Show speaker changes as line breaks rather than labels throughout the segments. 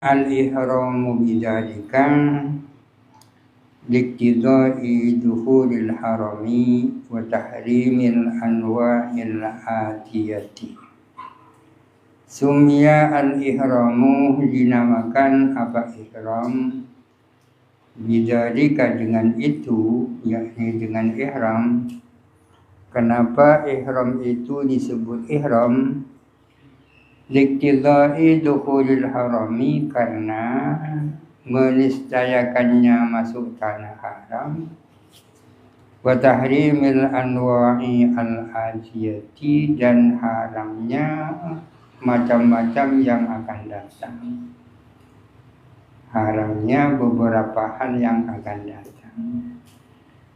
Al-ihramu bidzalika liqtidai dukhulil harami wa tahrimil anwa'il atiyati. Sumya al-ihramu dinamakan apa ihram bidzalika dengan itu, yakni dengan ihram. Kenapa ihram itu disebut ihram? Liqtidai dukhulil harami, karena meniscayakannya masuk tanah haram, wa tahrimil anwa'i al-ajiyati, dan haramnya macam-macam yang akan datang. Haramnya beberapa hal yang akan datang.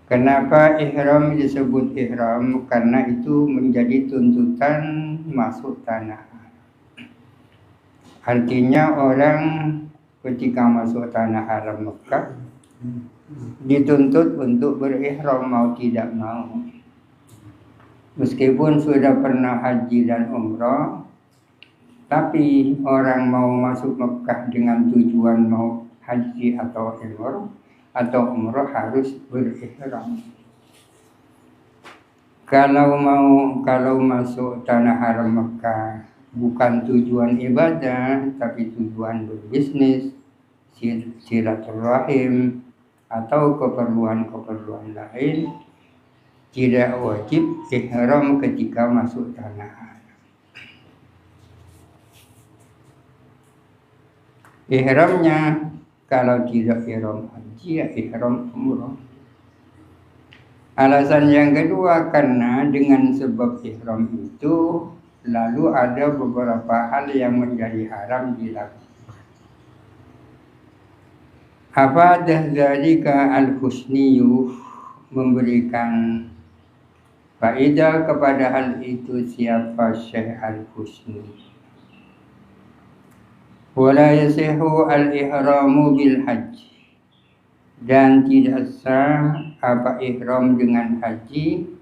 Kenapa ihram disebut ihram? Karena itu menjadi tuntutan masuk tanah haram. Artinya orang ketika masuk tanah haram Mekah dituntut untuk berihram mau tidak mau. Meskipun sudah pernah haji dan umrah, tapi orang mau masuk Mekah dengan tujuan mau haji atau umrah harus berihram. Kalau masuk tanah haram Mekah bukan tujuan ibadah, tapi tujuan berbisnis, silaturahim, atau keperluan-keperluan lain, tidak wajib ihram ketika masuk tanah haram. Ihramnya kalau tidak ihram haji, ya ihram umrah. Alasan yang kedua, karena dengan sebab ihram itu lalu ada beberapa hal yang menjadi haram dilakukan. Afadah dzalika al-husniyu, memberikan faedah kepada hal itu siapa Syekh al-Husni. Wala yasihu al-ihramu bil hajj, dan tidak sah apa ihram dengan haji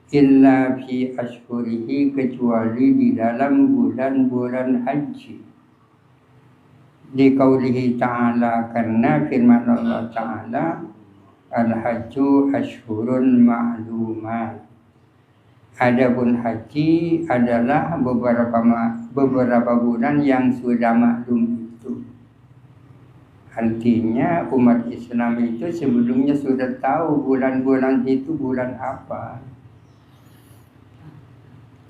illa fi ashhurihi, kecuali di dalam bulan-bulan haji. Di qaulihi ta'ala, karena firman Allah Ta'ala, al-hajju ashhurun ma'lumat. Adapun haji adalah beberapa bulan yang sudah maklum itu. Artinya umat Islam itu sebelumnya sudah tahu bulan-bulan itu bulan apa.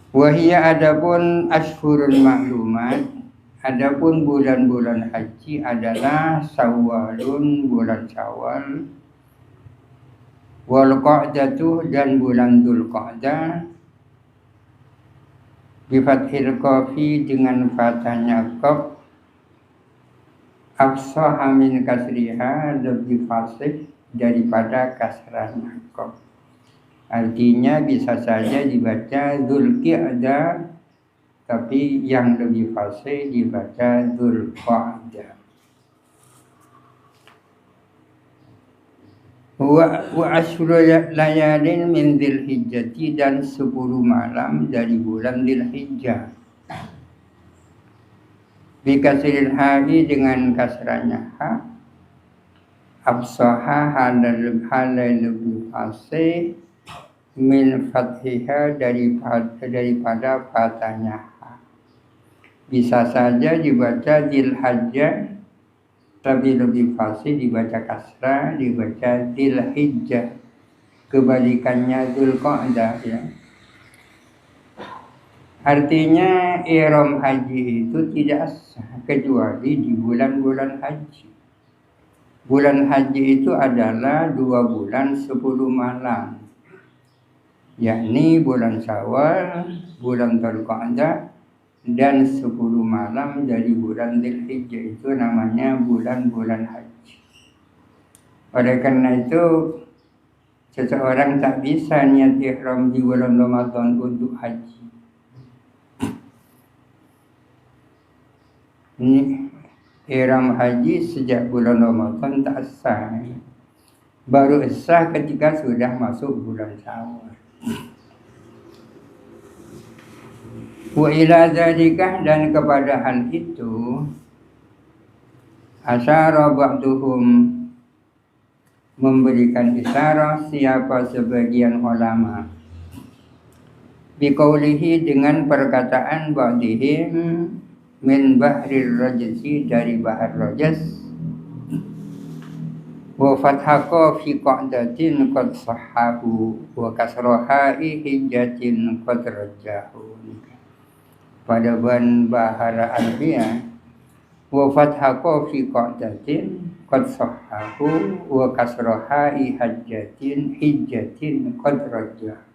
Wahia, adapun ashhurul ma'lumat, adapun bulan-bulan haji adalah Syawalun, bulan Syawal, wal qa'datu, dan bulan Dzulqa'dah, bi fathil qafi, dengan fathahnya qaf, afsah min kasriha, lebih fasih daripada kasrahnya qaf. Artinya bisa saja dibaca Dzulqa'dah, tapi yang lebih fasih dibaca Dzulqa'dah. Wa asyru layalin min Dzulhijjati, dan 10 malam dari bulan Dzulhijjah. Bi kasril ha'i, dengan kasranya ha, absaha, halal lebih fasih, min fathiha, daripada fathahnya ha. Bisa saja dibaca Dzulhijjah, tapi lebih fasih dibaca kasrah, dibaca Dzulhijjah. Kebalikannya Dzulqa'dah, ya. Artinya ihram haji itu tidak sah kecuali di bulan-bulan haji. Bulan haji itu adalah 2 bulan 10 malam, yakni bulan Syawal, bulan Dzulqa'dah, dan 10 malam dari bulan Dzulhijjah. Itu namanya bulan-bulan haji. Oleh karena itu seseorang tak bisa niat ihram di bulan Ramadan untuk haji. Ini ihram haji sejak bulan Ramadan tak sah. Baru sah ketika sudah masuk bulan Syawal. Wa ila dzalika, dan kepada hal itu, Asyara ba'duhum, memberikan isyarat siapa sebagian ulama, biqaulihi, dengan perkataan ba'dihim, min bahrir rajasi, dari bahar rajas, wa fathaqo fi qa'datin qad sahhahu, wa kasroha'i hijjatin qad rajahu. Pada bahara Arabia, wa fathaqo fi qa'datin qad sahhahu, wa kasroha'i hijjatin qad rajahu.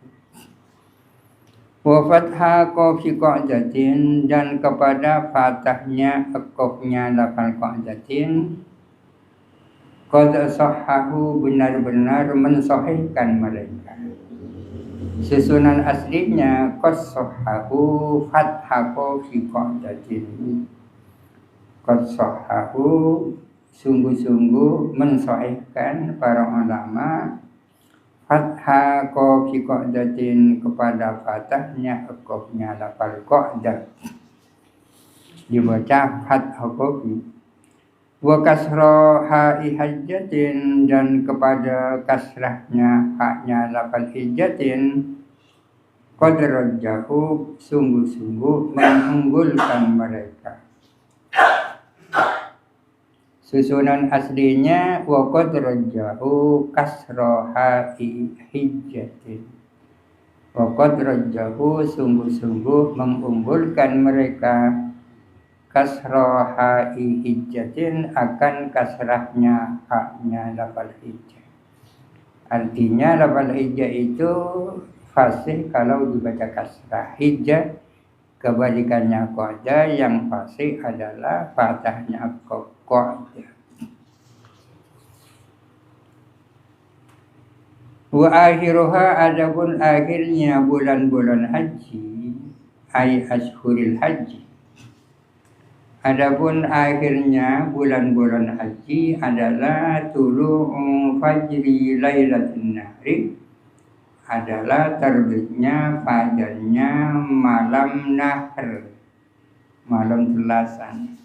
Wa fathaqo fi qa'datin, dan kepada fathahnya qafnya lafal qa'datin, qad sahhahu, benar-benar mensahihkan mereka. Susunan aslinya qad sahhahu fathaqo fi qa'datin. Qad sahhahu, sungguh-sungguh mensahihkan para ulama, fathaqo fi qa'datin, kepada fathahnya qafnya lafal qa'dah, dibaca fathaqo fi. Wa kasra ha'i hajjatin, dan kepada kasrahnya haknya lafal hijjatin, qad rajahu, sungguh-sungguh mengunggulkan mereka. Susunan aslinya wa qad rajahu kasra ha'i hijjatin. Wa qad rajahu, sungguh-sungguh mengunggulkan mereka, kasra ha'i hijjatin, akan kasrahnya haknya lafal hijjah. Artinya lafal hijjah itu fasih kalau dibaca kasrah. Hijjah kebalikannya qa'dah, yang fasih adalah fathahnya qa'dah. Wa akhiruha, adapun akhirnya bulan-bulan haji, ay ashhuril haji. Adapun akhirnya bulan-bulan haji adalah tulu'u fajri lailatin nahri, adalah terbitnya fajarnya malam nahr, malam telasan.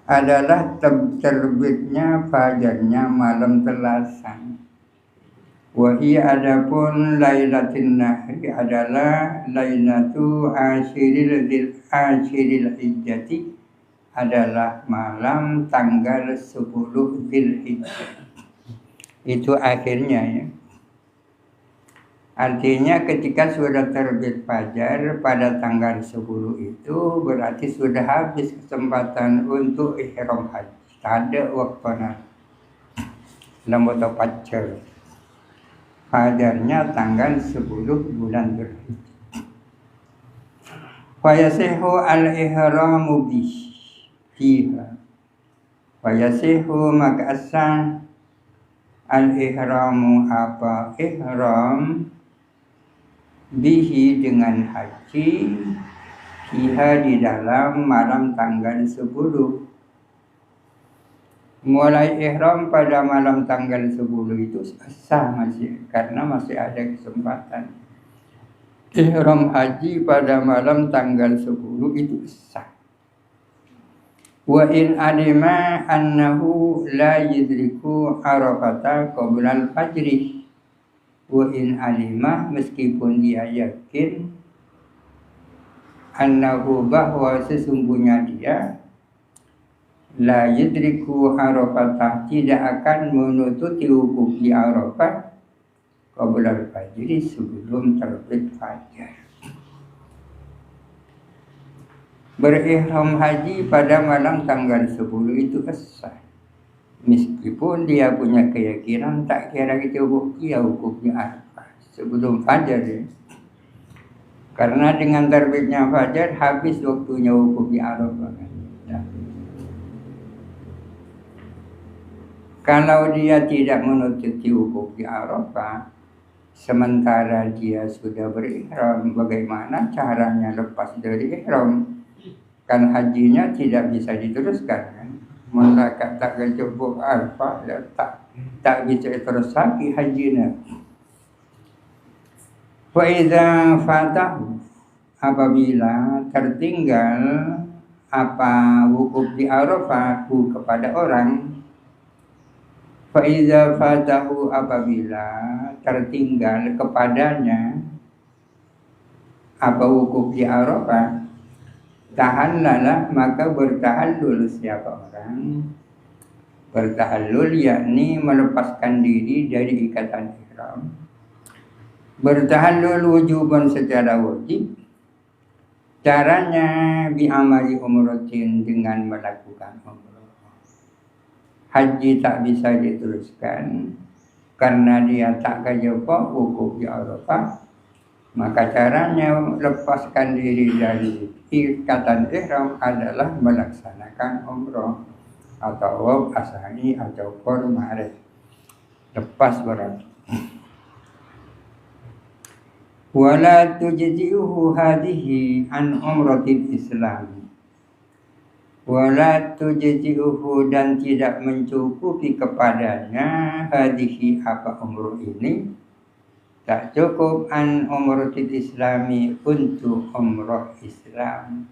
Adalah terbitnya fajarnya malam telasan. Wahia, adapun lailatin nahri adalah lailatu asyiril hijjati, adalah malam tanggal 10 Dzulhijjah. Itu akhirnya ya. Artinya ketika sudah terbit fajar pada tanggal 10 itu berarti sudah habis kesempatan untuk ihram haji. Tak ada waktu lambat fajar. Fajarnya tanggal 10 bulan Dzulhijjah. Fayasihu al-ihramu fiha. Fayasihu, maka sah al-ihramu, apa ihram, bihi, dengan haji, fiha, di dalam malam tanggal 10. Mulai ihram pada malam tanggal 10 itu sah masih, karena masih ada kesempatan. Ihram haji pada malam tanggal 10 itu sah. Wa in alima annahu la yudriku arafata qabla al-fajri. Wa in alima, meskipun dia yakin, annahu, bahwa sesungguhnya dia, la yudriku Arafah, tidak akan menutupi wukuf di Arafah qabla al-fajri, sebelum terbit fajar. Berihram haji pada malam tanggal 10 itu sah, meskipun dia punya keyakinan tak kira itu wukuf di Arafah sebelum fajar ya. Karena dengan terbitnya fajar habis waktunya wukuf di Arafah. Ya. Kalau dia tidak menutupi wukuf di Arafah, sementara dia sudah berihram, bagaimana caranya lepas dari ihram? Kan hajinya tidak bisa diteruskan kan? Mereka tak kejebuk Arafah, tak bisa terus lagi hajinya. Fa idza fatahu, apabila tertinggal apa wukuf di Arafah kepada orang, faiza fatahu apabila tertinggal kepadanya apa wukuf di Arafah, tahallalah maka bertahallul siapa orang, bertahallul yakni melepaskan diri dari ikatan ihram. Bertahallul wujuban secara wajib. Caranya bi'amali umratin dengan melakukan umrah. Haji tak bisa diteruskan karena dia tak kejaba wukuf di Arafah. Maka caranya lepaskan diri dari ikatan ihram adalah melaksanakan umrah atau wab asani atau kormare. Lepas berarti. Wala tujzi'uhu hadhihi an umratil Islam. Wala tujzi'uhu dan tidak mencukupi kepadanya hadhihi apa umrah ini, tak cukup an umratil Islami untuk umrah Islam.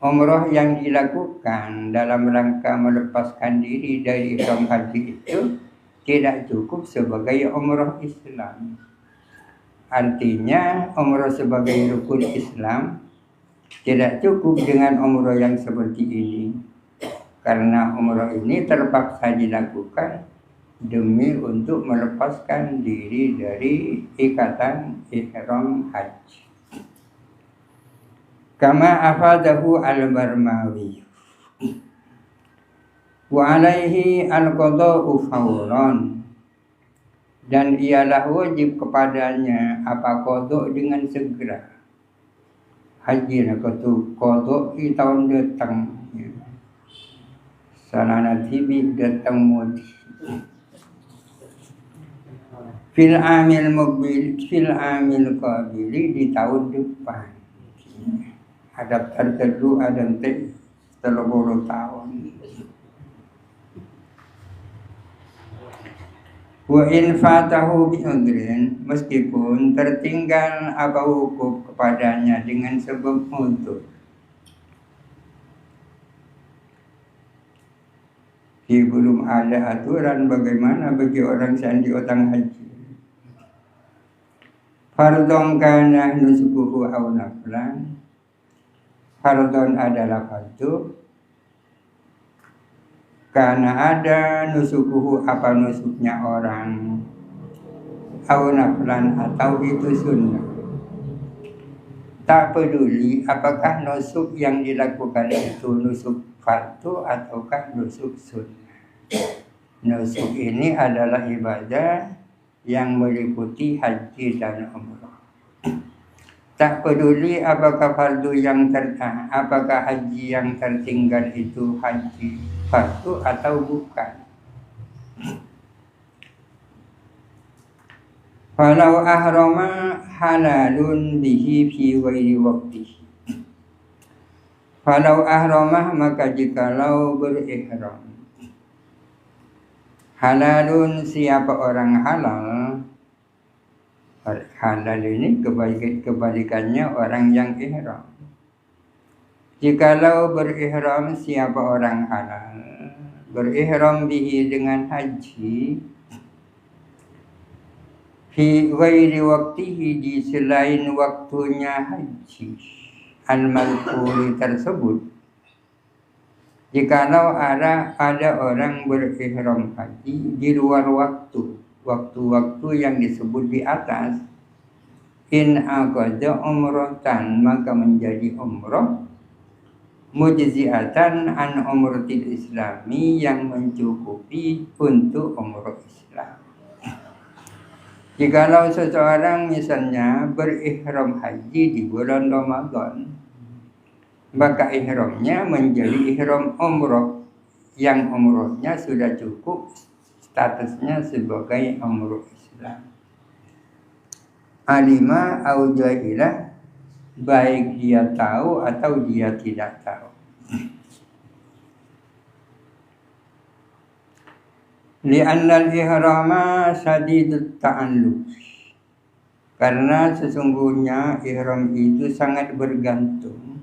Umrah yang dilakukan dalam rangka melepaskan diri dari ihram haji itu tidak cukup sebagai umrah Islam. Artinya umrah sebagai rukun Islam tidak cukup dengan umrah yang seperti ini, karena umrah ini terpaksa dilakukan demi untuk melepaskan diri dari ikatan ihram haji. Kama afadahu al-Barmawi wa alaihi al-qada'u fawran, dan ialah wajib kepadanya apa qada dengan segera. Haji nak qada di tahun datang. Salana tibi datang mudi. Fil amil muqbil, fil amil qabili di tahun depan. Ada tertentu ada 30 tahun. Wa in fatahu bi udrin, meskipun tertinggal apa wukuf kepadanya dengan sebab untuk. Belum ada aturan bagaimana bagi orang yang diutang haji. Fardhon kana nusukuhu aw naflan. Fardhon adalah fardu. Karena ada nusukuhu apa nusuknya orang, aw naflan atau itu sunnah. Tak peduli apakah nusuk yang dilakukan itu nusuk fardu ataukah nusuk sunnah. Nusuk ini adalah ibadah yang meliputi haji dan umrah. Tak peduli apakah fardu yang apakah haji yang tertinggal itu haji fardu atau bukan. Falau ahrama halalun bihi fi ghairi waqtihi. Falau ahrama maka jikalau berihram. Halalun siapa orang halal. Halal ini kebalikannya orang yang ihram. Jikalau berihram siapa orang halal, berihram bihi dengan haji, fi ghairi waqtihi di selain waktunya haji, al-malkuri tersebut. Jikalau ada orang berihram haji di luar waktu-waktu yang disebut di atas, in aqada umratan maka menjadi umrah mujzi'atan an umratil islami yang mencukupi untuk umrah Islam. Jikalau seseorang misalnya berihram haji di bulan Ramadan, maka ihramnya menjadi ihram umrah yang umrahnya sudah cukup statusnya sebagai umrah Islam. Alima au jahilah, baik dia tahu atau dia tidak tahu. Li'annal ihrama sadidut ta'alluq, karena sesungguhnya ihram itu sangat bergantung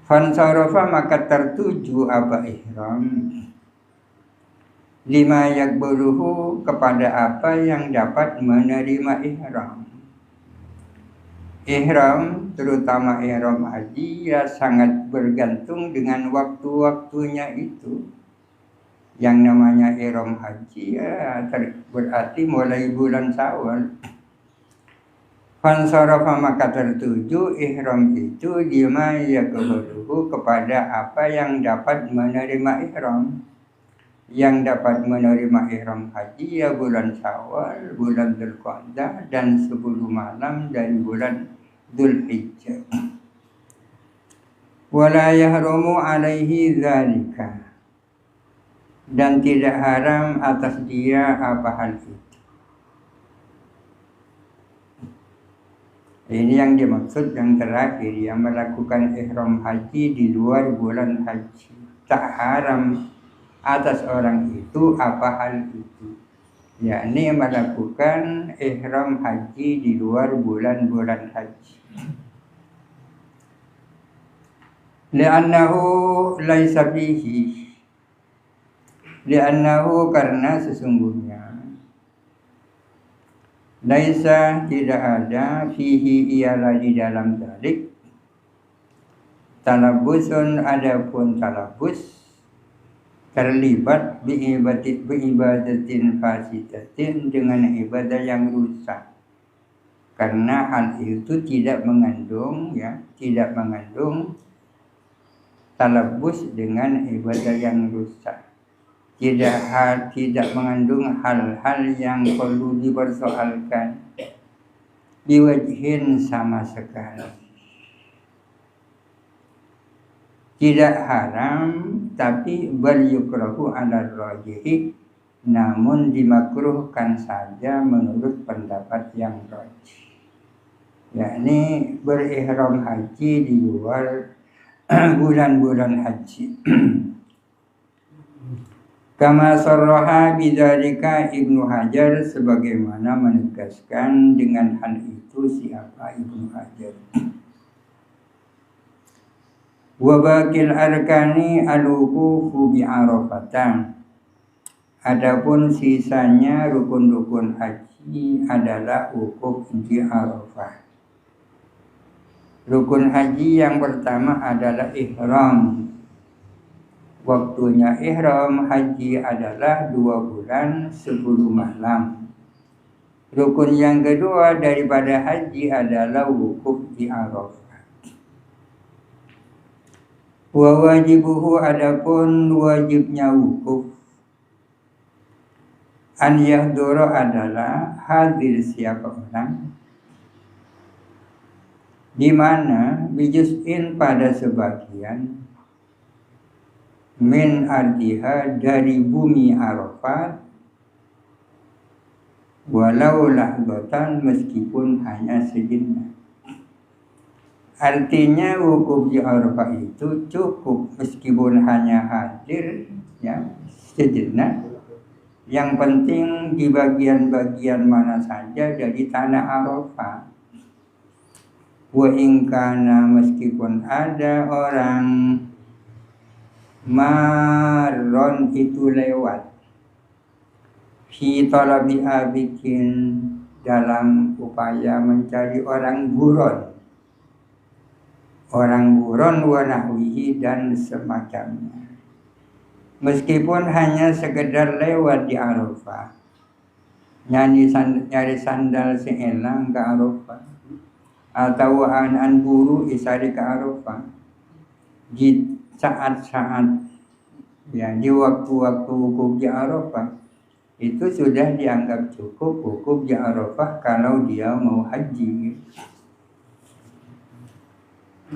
Fansarafa maka tertuju apa ihram lima yakbuluhu kepada apa yang dapat menerima ihram. Ihram, terutama ihram haji, ya sangat bergantung dengan waktu-waktunya itu. Yang namanya ihram haji ya berarti mulai bulan Syawal. Fansarafa maka tertuju ihram itu lima yakbuluhu kepada apa yang dapat menerima ihram. Yang dapat menerima ihram haji ya bulan Syawal, bulan Dzulqa'dah dan 10 malam dari bulan Dzulhijjah. Wala yahrumu alaihi dzalika, dan tidak haram atas dia apa hal itu. Ini yang dimaksud yang terakhir, yang melakukan ihram haji di luar bulan haji. Tak haram atas orang itu apa hal itu, yakni melakukan ihram haji di luar bulan-bulan haji. Li'annahu laisa fihi, li'annahu karena sesungguhnya laisa tidak ada fihi ialah di dalam dalik talabusun adapun talabus terlibat biibadatin fasidatin dengan ibadah yang rusak, karena hal itu tidak mengandung talabus dengan ibadah yang rusak, tidak mengandung hal-hal yang perlu dipersoalkan biwajhin sama sekali. Tidak haram, tapi bal yukrahu ala rajihi, namun dimakruhkan saja menurut pendapat yang rajih, yakni berihram haji di luar bulan-bulan haji. Kama sarraha bidzalika Ibnu Hajar, sebagaimana menegaskan dengan hal itu siapa Ibnu Hajar. Wa baqil arkani al-wuqufu bi Arafah. Adapun sisanya rukun-rukun haji adalah wukuf di Arafah. Rukun haji yang pertama adalah ihram. Waktunya ihram haji adalah 2 bulan 10 malam. Rukun yang kedua daripada haji adalah wukuf di Arafah. Wa wajibuhu, adapun wajibnya wukuf, an yahdura adalah hadir siapa orang, di mana bijuz'in pada sebagian, min ardiha dari bumi Arafat, walau lahbatan meskipun hanya sejenak. Artinya wukuf di Arafah itu cukup meskipun hanya hadir ya sejenak. Yang penting di bagian-bagian mana saja dari tanah Arafah. Wa in kana, meskipun ada orang marron itu lewat, fi talabi abikin, dalam upaya mencari orang buron wa nahwihi dan semacamnya. Meskipun hanya sekedar lewat di Arafah, nyari sandal seelang ke Arafah, atau an buru isari ke Arafah, di saat-saat ya di waktu-waktu wukuf di Arafah, itu sudah dianggap cukup wukuf di Arafah kalau dia mau haji.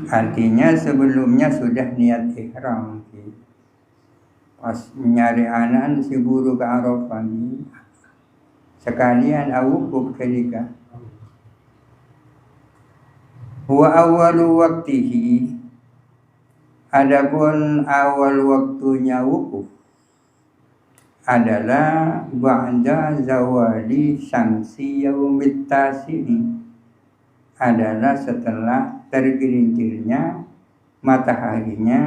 Artinya sebelumnya sudah niat ihram. Pas nyari anak si buru ke Arafah, sekalian wukuf ketika. Wa awwalu waqtihi, adapun awal waktunya wukuf adalah ba'da zawali syamsi yaumit tasi'i, adalah setelah tergelincirnya mataharinya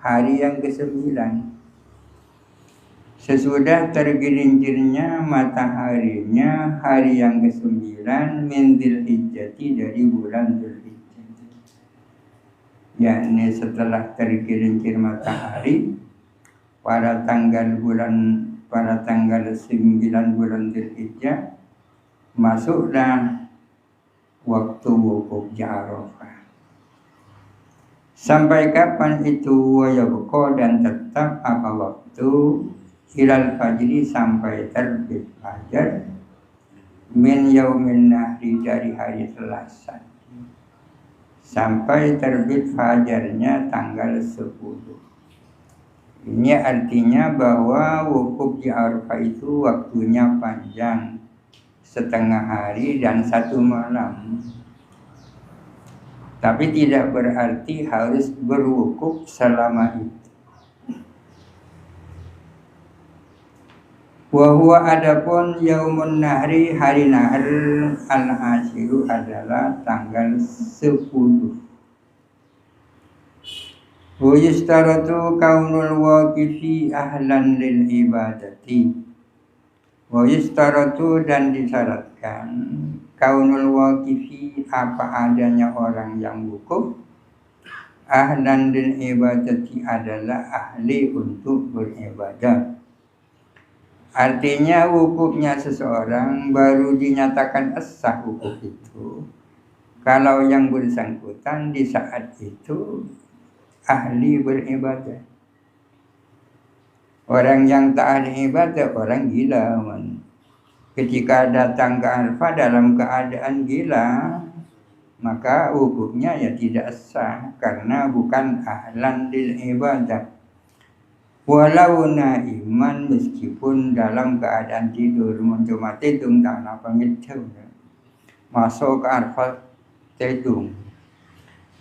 hari yang ke-9. Sesudah tergelincirnya mataharinya hari yang ke-9 min Dzulhijjati dari bulan Dzulhijjah. Yakni setelah tergelincir matahari pada tanggal 9 bulan Dzulhijjah masuklah waktu wukuf di Arafah. Sampai kapan itu wayabqa dan tetap apa waktu ilal fajri sampai terbit fajar min yaumin nahri dari hari Selasa sampai terbit fajarnya tanggal 10. Ini artinya bahwa wukuf di Arafah itu waktunya panjang, setengah hari dan 1 malam. Tapi tidak berarti harus berwukuf selama itu. Wa huwa adapun yaumun nahri hari nahr al-ashiru adalah tanggal 10. Wa yustaratu kaunul waqifi ahlan lil ibadati. Wa yustaratu dan disyaratkan kaunul waqifi apa adanya orang yang wukuf ahlan lil ibadati adalah ahli untuk beribadah. Artinya wukufnya seseorang baru dinyatakan sah wukuf itu kalau yang bersangkutan di saat itu ahli beribadah. Orang yang tak ahli ibadah orang gila. Ketika datang ke Arafah dalam keadaan gila, maka wukufnya ya tidak sah karena bukan ahlan lil ibadah. Walau naiman meskipun dalam keadaan tidur, cuma tidur tak apa gitu. Masuk ke Arafah tidur.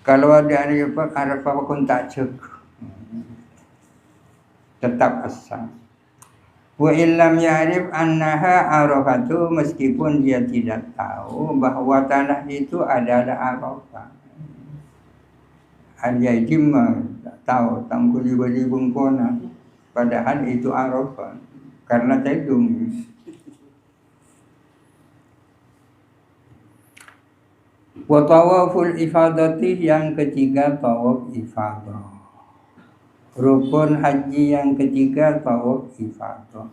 Kalau ada Arafah pun tak cukup, tetap asal. Wa illam ya'rif annaha Arafatu, meskipun dia tidak tahu bahwa tanah itu adalah Arafah. Al-Yaidi tak tahu tangguh di bungkona. Padahal itu Arafah karena tedung. Wa tawaful ifadati, yang ketiga tawaf ifadah. Rukun haji yang ketiga tawaf ifadah.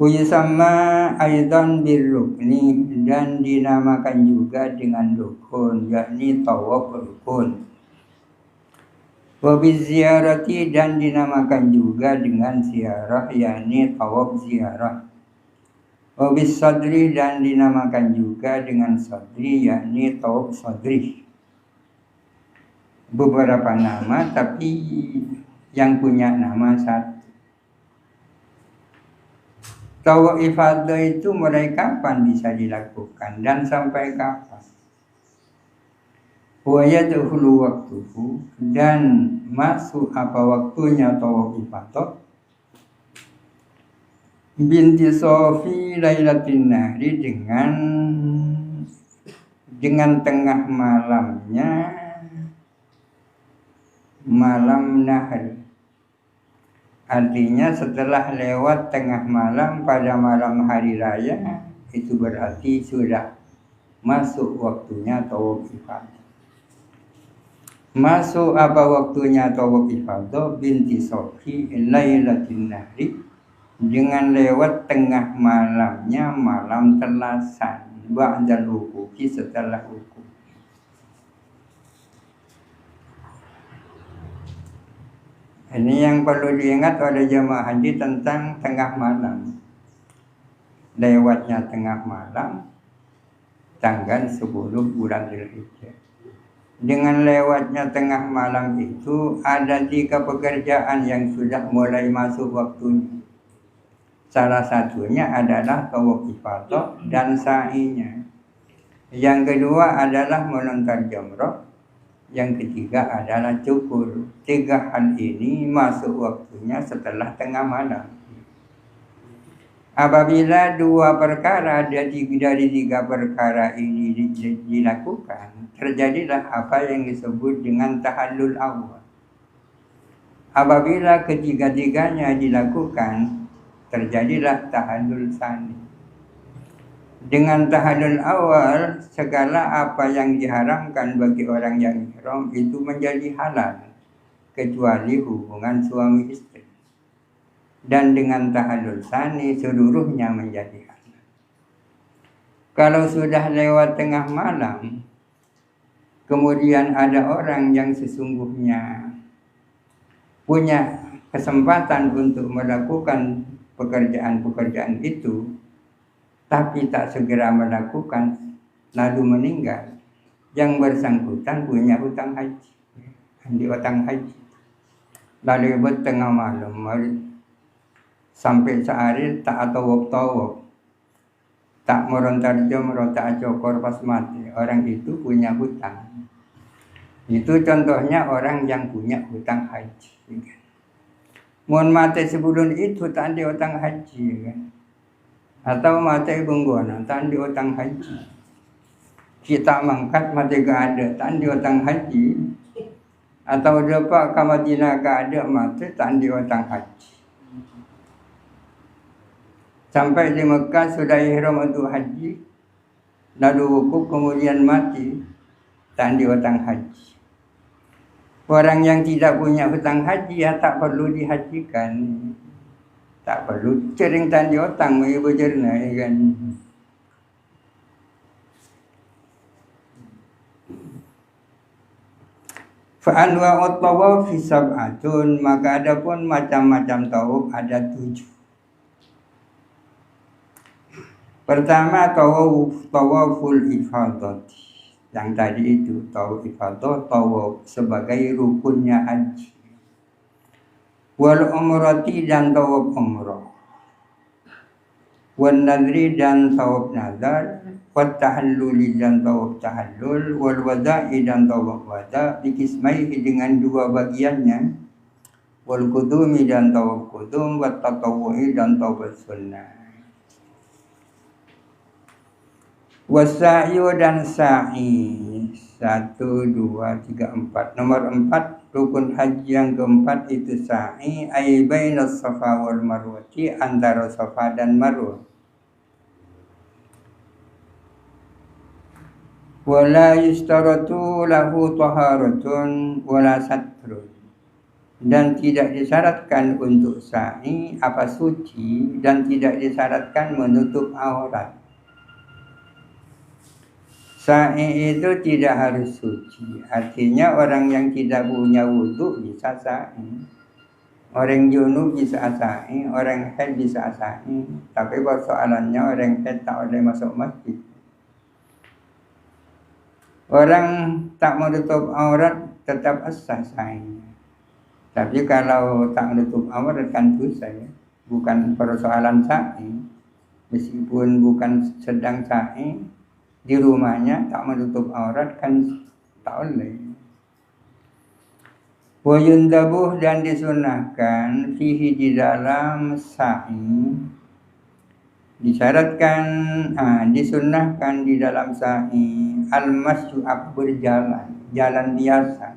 Uyusama aidan birrukni, dan dinamakan juga dengan rukun, yakni tawaf rukun. Wabiz ziarati, dan dinamakan juga dengan ziarah, yakni tawaf ziarah. Wabiz sadri, dan dinamakan juga dengan sadri, yakni tawaf sadri. Beberapa nama tapi yang punya nama satu. Tawaf ifadah itu mulai kapan bisa dilakukan dan sampai kapan? Wa yadkhulu waqtuhu, dan masuk apa waktunya tawaf ifadah binti sofi lailatin nahri, dengan tengah malamnya malam nahr. Artinya setelah lewat tengah malam pada malam hari raya, itu berarti sudah masuk waktunya tawaf ifadah. Masuk apa waktunya tawaf ifadah binti sofi lailatin nahri, dengan lewat tengah malamnya malam telasan, ba'dal wuqufi, setelah wukuf. Ini yang perlu diingat oleh jemaah haji tentang tengah malam. Lewatnya tengah malam tanggal 10 bulan Dzulhijjah. Dengan lewatnya tengah malam itu ada 3 pekerjaan yang sudah mulai masuk waktunya. Salah satunya adalah tawaf ifadah dan sa'inya. Yang kedua adalah melontar jamrah. Yang ketiga adalah cukur. 3 hal ini masuk waktunya setelah tengah malam. Apabila dua perkara dari tiga perkara ini dilakukan, terjadilah apa yang disebut dengan tahallul awal. Apabila ketiga-tiganya dilakukan, terjadilah tahallul tsani. Dengan tahallul awal, segala apa yang diharamkan bagi orang yang ihram itu menjadi halal, kecuali hubungan suami istri. Dan dengan tahallul tsani seluruhnya menjadi halal. Kalau sudah lewat tengah malam, kemudian ada orang yang sesungguhnya punya kesempatan untuk melakukan pekerjaan-pekerjaan itu, tapi tak segera melakukan, lalu meninggal, yang bersangkutan punya hutang haji, hutang haji. Lalu tengah malam, sampai sehari tak tawaf, tak merontarjo merontak cokor pas mati, orang itu punya hutang. Itu contohnya orang yang punya hutang haji, kan? Mohon mati sebelum itu tak ada hutang haji, kan? Atau mati benggono tak ada hutang haji. Kita mangkat mati gak ada, tak ada hutang haji. Atau dapat ke Madinah gak ada mati, tak ada hutang haji. Sampai di Mekah sudah ihram untuk haji, lalu wukuf kemudian mati, tak ada hutang haji. Orang yang tidak punya hutang haji ya tak perlu dihajikan, tak perlu cering tak ada hutang, ibu jerna, kan? Fa'anwa'ut tawaf fi sab'atun, maka adapun macam-macam tawaf ada 7. Pertama tawaful ifadah. Yang tadi itu tawaf ifadah, tawaf sebagai rukunnya haji. Wal umrati dan tawaf umrah. Wal nadri dan tawaf nadar. Wat tahalluli dan tawaf tahallul. Wal wada'i dan tawaf wada' bikismaihi dengan dua bagiannya. Wal kudumi dan tawaf kudum. Wat tatawu'i dan tawaf sunnah. Wasa'yu dan sa'i 1, 2, 3, 4. Nomor 4 rukun haji yang keempat itu sa'i, ai bainas safa wal marwati, antara safa dan marwah. Wala yustaratu lahu taharatun wala satrun, dan tidak disyaratkan untuk sa'i apa suci, dan tidak disyaratkan menutup aurat. Sa'i itu tidak harus suci. Artinya orang yang tidak punya wudhu bisa sa'i. Orang junub bisa sa'i, orang haid bisa sa'i. Tapi persoalannya orang haid tak boleh masuk masjid. Orang tak menutup aurat tetap sah sa'inya. Tapi kalau tak menutup aurat kan dosa, ya. Bukan persoalan sa'i. Meskipun bukan sedang sa'i, di rumahnya tak menutup aurat kan tak boleh. Wa yundabuh dan disunahkan fihi di dalam sa'i, disunahkan di dalam sa'i al-masyu berjalan, jalan biasa,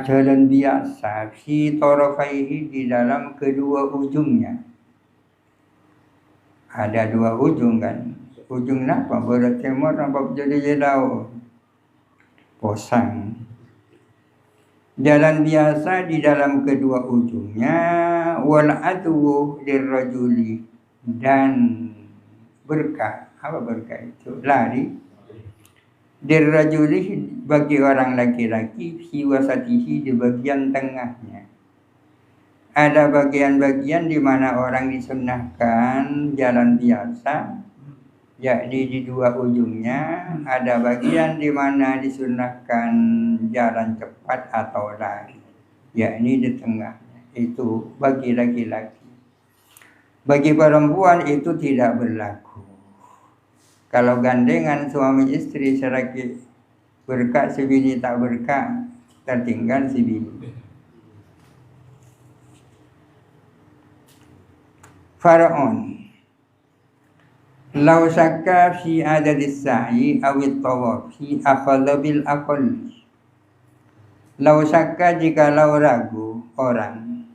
jalan biasa, fi tarafaihi di dalam kedua ujungnya. Ada dua ujung kan? Ujung napa? Berat timur nampak jadi jauh. Posang. Jalan biasa di dalam kedua ujungnya. Wal adu lirrajuli, dan berkah. Apa berkah itu? Lari. Lirrajuli bagi orang laki-laki, fi wasatihi di bagian tengahnya. Ada bagian-bagian di mana orang disunahkan jalan biasa, yakni di dua ujungnya. Ada bagian di mana disunahkan jalan cepat atau lari, yakni di tengahnya. Itu bagi laki-laki. Bagi perempuan itu tidak berlaku. Kalau gandengan suami istri, seraki berkah sebini tak berkah, tertinggal sebini. Faraon Lau syakka fi adadis sa'i awit tawafi akhadha bil aqall. Lau syakka jikalau ragu orang,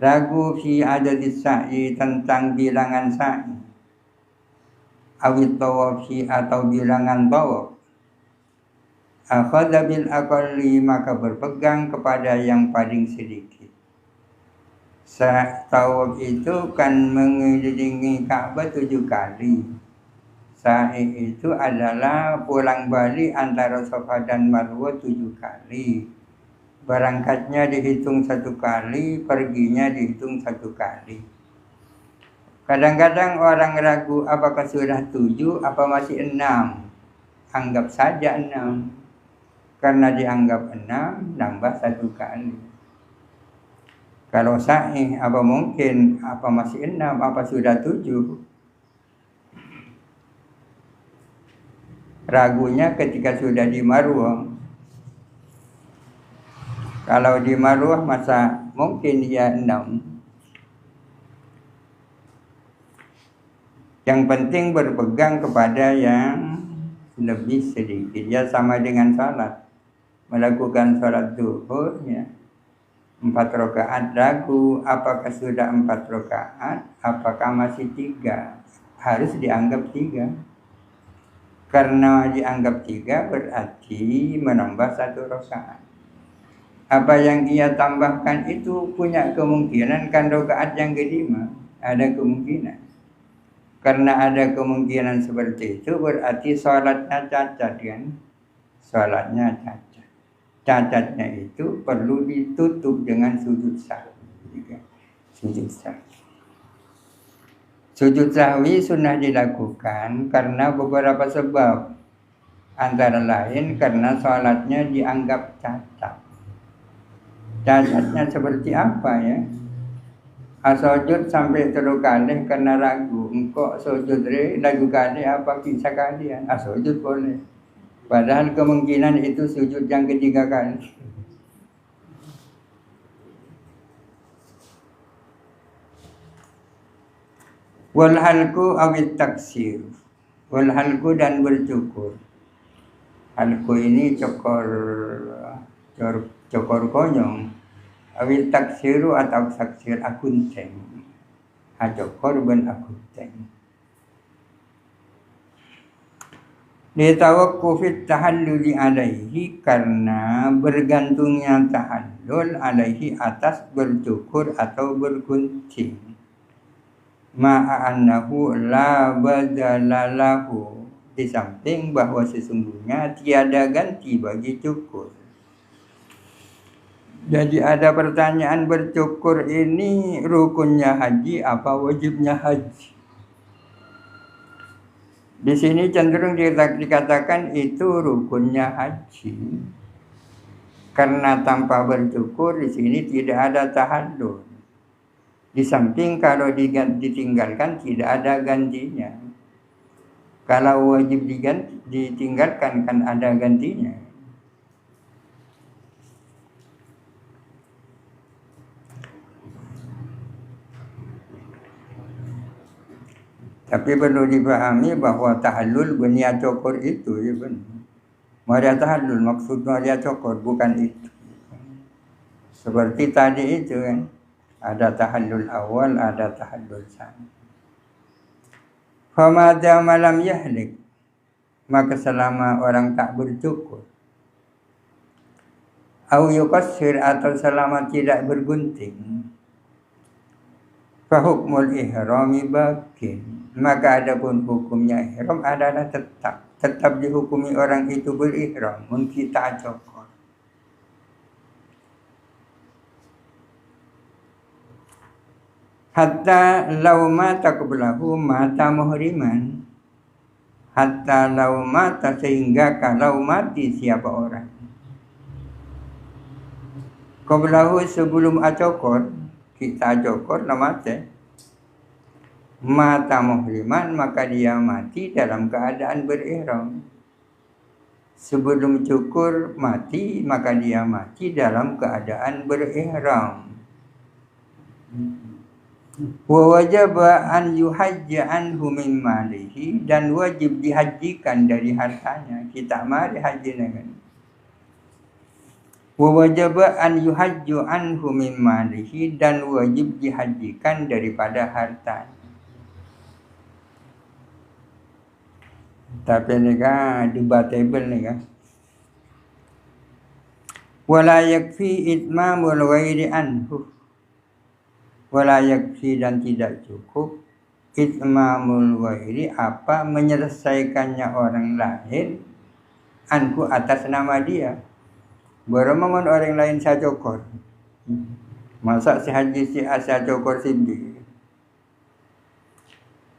ragu fi adadis sa'i tentang bilangan sa'i, awit tawafi atau bilangan tawaf, akhadha bil aqalli maka berpegang kepada yang paling sedikit. Tawaf itu kan mengelilingi Ka'bah 7 kali. Sa'i itu adalah pulang balik antara Safa dan Marwah 7 kali. Berangkatnya dihitung 1 kali, perginya dihitung 1 kali. Kadang-kadang orang ragu apakah sudah 7 apa masih 6. Anggap saja 6. Karena dianggap 6, nambah 1 kali. Kalau sa'i, apa mungkin? Apa masih 6? Apa sudah 7? Ragunya ketika sudah di Marwah. Kalau di Marwah masa mungkin dia 6. Yang penting berpegang kepada yang lebih sedikit. Ya sama dengan salat. Melakukan salat zuhur ya. 4 rakaat ragu apakah sudah 4 rakaat, apakah masih 3. Harus dianggap 3. Karena dianggap 3 berarti menambah 1 rakaat. Apa yang ia tambahkan itu punya kemungkinan kan rakaat yang kelima. Ada kemungkinan. Karena ada kemungkinan seperti itu berarti salatnya cacat kan. Salatnya cacat. Cacatnya itu perlu ditutup dengan sujud sahwi. Sujud sahwi. Sujud sahwi sunnah dilakukan karena beberapa sebab. Antara lain karena salatnya dianggap cacat. Cacatnya seperti apa ya? Sujud sampai 3 kali karena ragu. Engkau sujud lagu kali apa bisa kalian? Sujud boleh. Padahal kemungkinan itu sujud yang ketiga kali. Wal halku awit taksir. Wal halku dan bercukur. Halku ini cokor konyong. Awit taksiru atau taksir akunteng. Cokor ben akunteng. Litawakufit tahalluli alaihi karena bergantungnya tahallul alaihi atas bercukur atau bergunting. Ma'annahu la badalalahu di samping bahwa sesungguhnya tiada ganti bagi cukur. Jadi ada pertanyaan bercukur ini rukunnya haji apa wajibnya haji? Di sini cenderung dikatakan itu rukunnya haji. Karena tanpa bercukur di sini tidak ada tahallul. Di samping kalau ditinggalkan tidak ada gantinya. Kalau wajib ditinggalkan kan ada gantinya. Tapi perlu dipahami bahwa tahallul berniat cukur itu ya benar. Maria tahallul maksud Maria cukur bukan itu. Seperti tadi itu kan. Ada tahallul awal, ada tahallul tsani. Famada malam yahlik. Maka selama orang tak bercukur. Au yuqassir atau selama tidak bergunting. Fa hukmul ihrami bakin. Maka adapun hukumnya ihram adalah tetap dihukumi orang itu berihram mun kita cokor. Hatta law mata qablahu mata muhriman. Hatta law mata sehingga kalau mati siapa orang. Qablahu sebelum acokor, kita acokor mati. Mata muhriman maka dia mati dalam keadaan berihram. Sebelum cukur mati maka dia mati dalam keadaan berihram. Wa wajaba an yuhajja anhu min malihi, dan wajib dihajikan dari hartanya. Kita mari haji dengan. Wa wajaba an yuhajju anhu min malihi, dan wajib dihajikan daripada hartanya. Tapi ni kan debatable ni kan. Wala yakfi itmamul ghairi anhu. Wala yakfi, dan tidak cukup itmamul ghairi, apa menyelesaikannya orang lain anhu atas nama dia. Beramangan orang lain saya cokor. Masa si haji si asa cokor si B.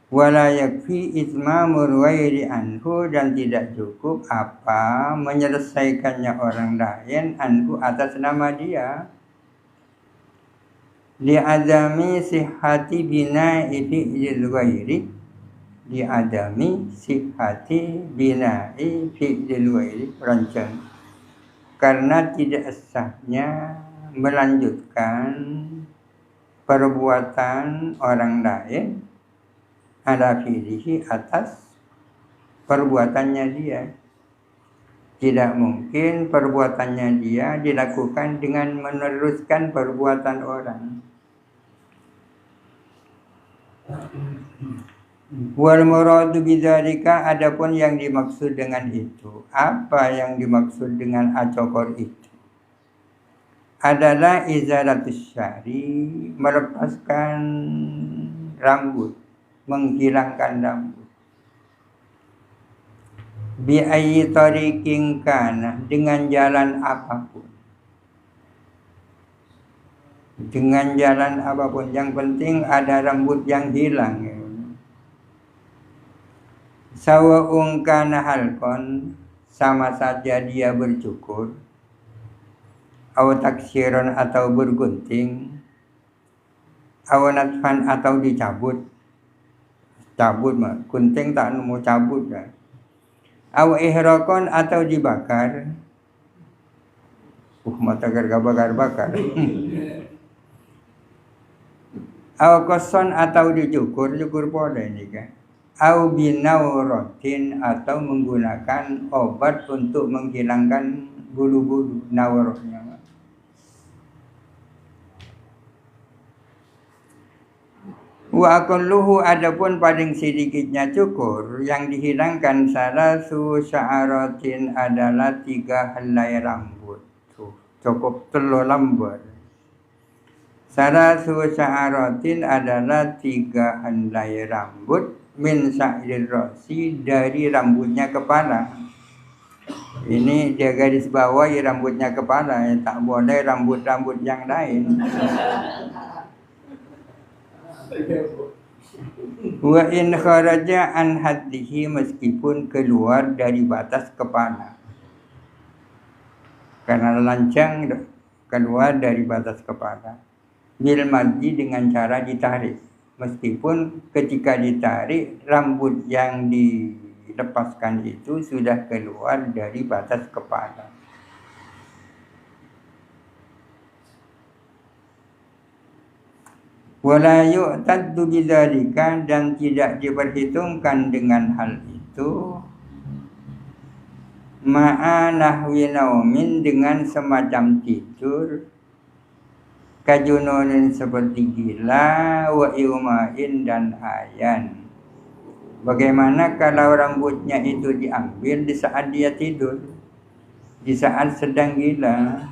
Wala yakfi itmamul ghairi anhu, dan tidak cukup apa menyelesaikannya orang lain anhu atas nama dia. Li'adami sihhati bina'i fi'lil ghairi, li'adami sihhati bina'i fi'lil ghairi, rancang, karena tidak sahnya melanjutkan perbuatan orang lain ala fi'lihi, atas perbuatannya dia. Tidak mungkin perbuatannya dia dilakukan dengan meneruskan perbuatan orang. Wal muradu bidzalika, adapun yang dimaksud dengan itu, apa yang dimaksud dengan acokor itu adalah izalatus syari, melepaskan rambut, menghilangkan rambut. Bi ayyi tariqin kana, dengan jalan apapun. Dengan jalan apapun, yang penting ada rambut yang hilang. Sawa'un kana halqan, sama saja dia bercukur, aw taksiran, atau bergunting, aw natfan, atau dicabut. Cabut mah, gunting tak mau cabut dah. Aw ihraqan, atau dibakar. Mata bakar-bakar. Aw koson, atau dicukur boleh ni kan. Aw binawratin, atau menggunakan obat untuk menghilangkan bulu-bulu nawrahnya. Wa aqalluhu, adapun paling sedikitnya cukur yang dihilangkan salasu sya'aratin adalah 3 helai rambut. Cukup telur lambat. Salasu sya'aratin adalah 3 helai rambut min sa'iril ra'si, dari rambutnya kepala. Ini dia garis bawahi rambutnya kepala, tak boleh rambut-rambut yang lain. Wa in kharaja an haddihi, meskipun keluar dari batas kepala, karena lancang keluar dari batas kepala. Bil maddi, dengan cara ditarik, meskipun ketika ditarik rambut yang dilepaskan itu sudah keluar dari batas kepala. Wala yu'taddu bidzalika, dan tidak diperhitungkan dengan hal itu, ma'a nahwi naumin, dengan semacam tidur, kajununin, seperti gila, wa iumain, dan ayan. Bagaimana kalau rambutnya itu diambil di saat dia tidur, di saat sedang gila,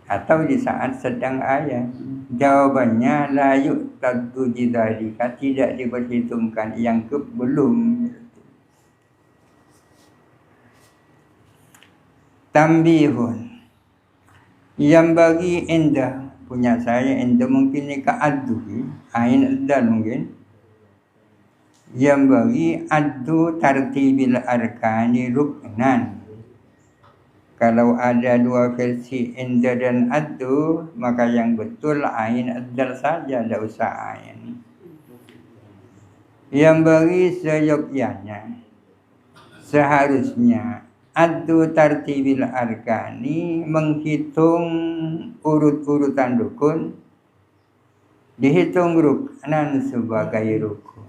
atau di saat sedang ayan? Jawabannya la yu'taddu bidzalika, tidak diperhitungkan, yang belum. Tambihun, yang bagi indah, punya saya indah mungkin ni ka'adduhi, ain adal mungkin. Yang bagi addu tartibil arkani ruknan. Kalau ada 2 versi indah dan addu, maka yang betul ain adal saja, tidak usah ain. Yang bagi seyogyanya, seharusnya addu tartibil arkani, menghitung urut-urutan rukun, dihitung ruknan sebagai rukun.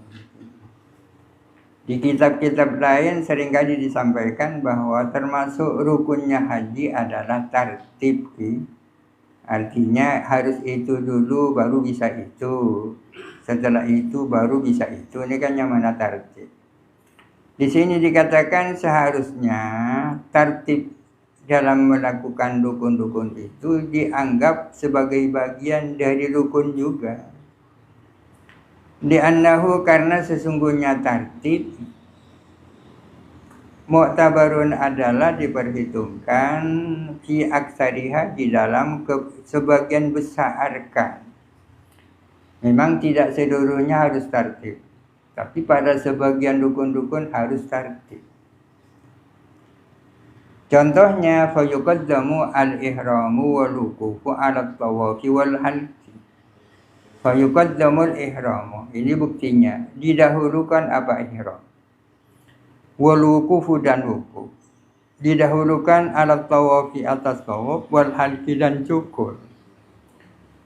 Di kitab-kitab lain seringkali disampaikan bahwa termasuk rukunnya haji adalah tartib. Artinya harus itu dulu baru bisa itu. Setelah itu baru bisa itu. Ini kan yang mana tartib. Di sini dikatakan seharusnya tartib dalam melakukan rukun-rukun itu dianggap sebagai bagian dari rukun juga. Li'annahu karena sesungguhnya tartib mu'tabarun adalah diperhitungkan fi aksariha di dalam sebagian besarkan. Memang tidak seluruhnya harus tartib, tapi pada sebagian rukun-rukun harus tartib. Contohnya fayuqaddamu al-ihramu wal wuqufu 'ala at-tawafi wal halqi. Fayuqaddamul ihramu. Ini buktinya didahulukan apa ihram. Wal wuqufu dan wukuf. Didahulukan 'ala tawafi atas tawaf wal halqi dan cukur.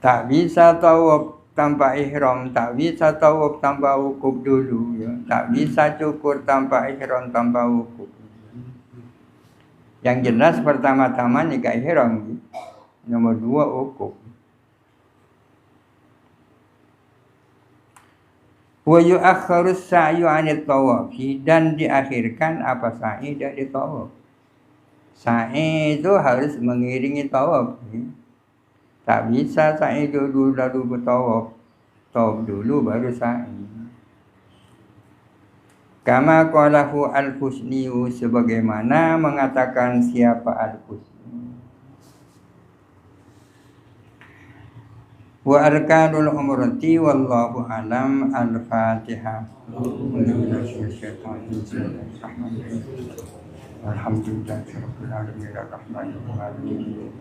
Tak bisa tawaf tanpa ihram, tak bisa tawaf tanpa wukuf dulu ya. Tak bisa cukur tanpa ihram tanpa wukuf. Yang jelas pertama-tama nikah ihram. Nomor 2 wukuf. Wa yu'akhkharu sa'yu 'anil tawafi dan diakhirkan apa sa'i dari tawaf. Sa'i itu harus mengiringi tawaf. Tak bisa sa'i dulu lalu bertawaf. Tawaf dulu baru sa'i. Kama qalahu al-Husniyu sebagaimana mengatakan siapa al-Husni. Wa arkanul umrati wallahu alam. Al-Fatihah. Alhamdulillahirabbil alamin arrahmanir rahim.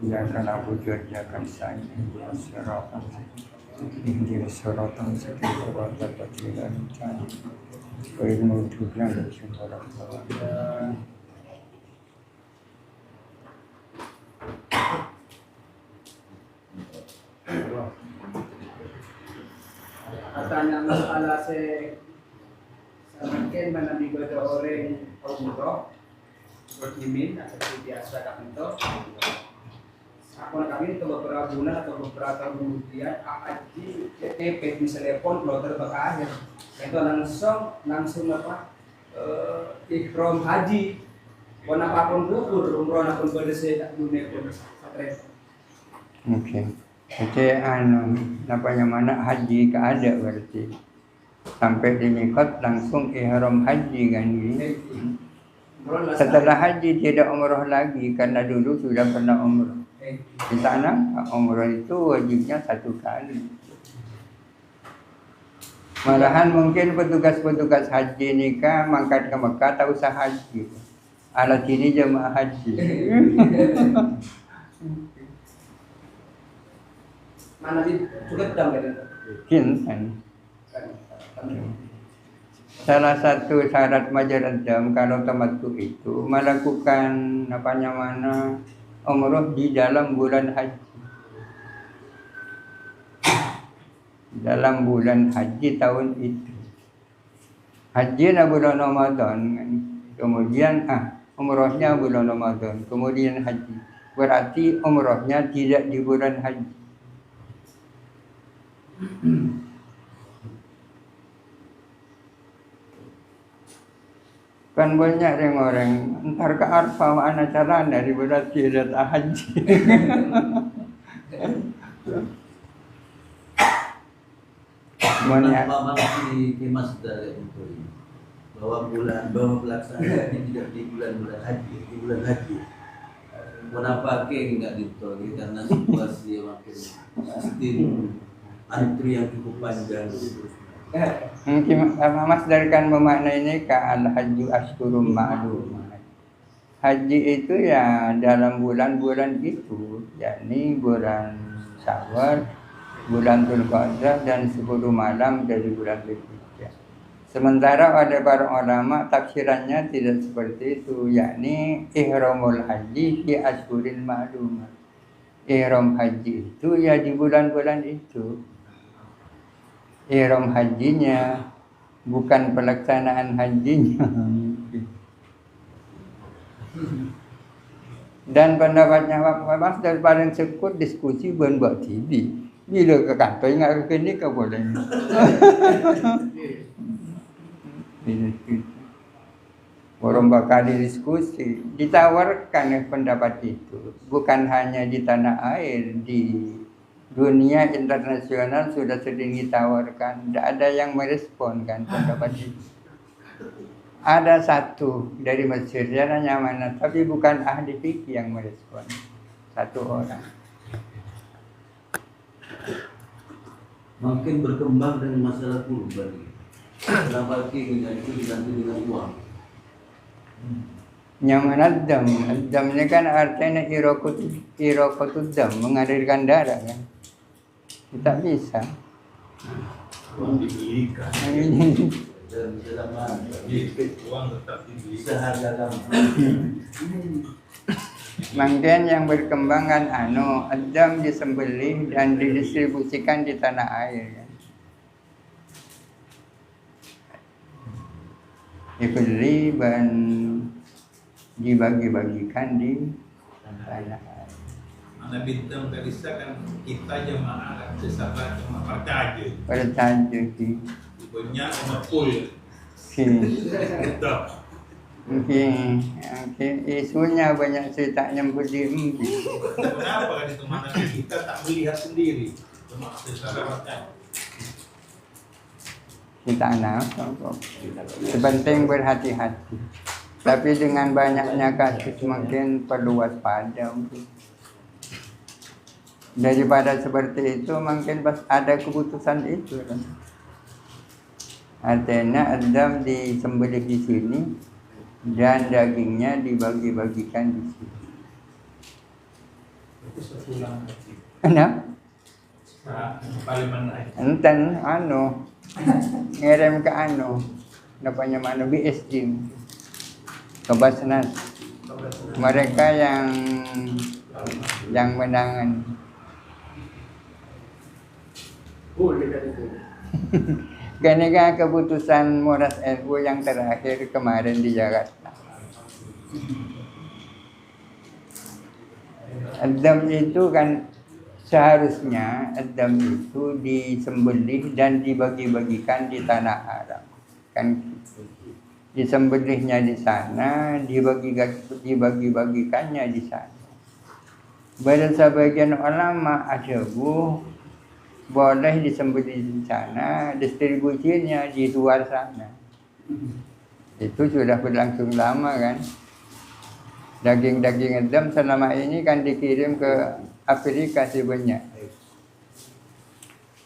Iyyaka na'budu wa iyyaka nasta'in. Ihdinas siratal mustaqim. Siratal ladzina an'amta 'alaihim ghairil maghdubi 'alaihim waladdallin.
Katanya masalah mungkin menambil ada orang umroh berjimin atau biasa kami itu kami itu beberapa bulan atau beberapa tahun kemudian haji TP misalnya pun kloter berakhir itu langsung apa ikram haji pun apapun gugur umroh apapun berdasar dunia pun stres.
Oke. Jadi namanya mana haji keada berarti sampai di mikot langsung ihram haji kan ini. Setelah haji tidak umroh lagi karena dulu sudah pernah umroh. Di sana umroh itu wajibnya 1 kali. Malahan mungkin petugas-petugas haji nikah mangkat ke Mekah tak usah haji. Alat ini jemaah haji.
Mana di sudah dam kan?
Kintan. Salah satu syarat majalah dam kalau tamattu itu melakukan umroh di dalam bulan haji. Dalam bulan haji tahun itu. Haji bulan Ramadan, kemudian umrohnya bulan Ramadan, kemudian haji. Berarti umrohnya tidak di bulan haji. Kan banyak orang entar ke Arfah mana cara dari berarti datang haji.
Banyak di masdar itu bahwa pelaksanaan tidak di bulan haji, di bulan haji. Kenapa enggak ditolak karena situasi makin sistem antri yang cukup panjang.
Mungkin masdar kan memaknainya al-hajju ashhurum ma'lumat. Haji itu ya dalam bulan-bulan itu, yakni bulan Syawal, bulan Dzulqa'dah dan 10 malam dari bulan Dzulhijjah. Sementara ada para ulama tafsirannya tidak seperti itu, yakni ihramul haji fi ashhuril ma'lumat. Ihram haji itu ya di bulan-bulan itu. ihram hajinya, bukan pelaksanaan hajinya. Dan pendapatnya Pak Masdar paling sekut diskusi buat TV. Bila ke kantor ingat ke ni ke boleh. Orang bakal diskusi, ditawarkan pendapat itu. Bukan hanya di tanah air, di dunia internasional sudah sering ditawarkan. Tidak ada yang merespon kan pendapat itu. Ada satu dari Mesir, jangan mana, tapi bukan ahli fikih yang merespon. Satu orang.
Makin berkembang dengan masalah kurban. Kenapa dengan itu diganti dengan uang?
Nyaman adam ini kan artinya irokotud dam, mengalirkan darah kan. Kita bisa.
Uang dibelikan.
Dan selama
Uang tetap dibelikan.
seharga kamu.
Mungkin yang berkembang kan adam disembelih dan didistribusikan di tanah air kan. Dibeli dan dibagi-bagikan di tanah air.
Mana bintang Kalista kan kita jemaah sesama jemaah percaya.
Percaya sih.
Banyak sama full. Kita.
Mungkin isunya banyak cerita nyambut di
Kenapa kan itu mana kita tak melihat sendiri jemaah sesama percaya.
kita anak sepenting berhati-hati. Tapi dengan banyaknya kasus makin perlu waspada. Daripada seperti itu mungkin pas ada keputusan itu kan. Artinya adam disembelih di sini dan dagingnya dibagi-bagikan di sini. Kenapa?
Paling mana?
Enten ngirim ke namanya mana BSD ke Basnas. Mereka yang menangan. Gini kan keputusan Muras NU yang terakhir kemarin di Jakarta. Adam itu kan seharusnya adam itu disembelih dan dibagi-bagikan di tanah Arab. Kan disembelihnya di sana, dibagi-bagikannya di sana. Pada sebagian ulama ada boleh disembelih di sana, distribusinya di luar sana. Itu sudah berlangsung lama kan. Daging-daging adam selama ini kan dikirim ke Afrika sebanyak.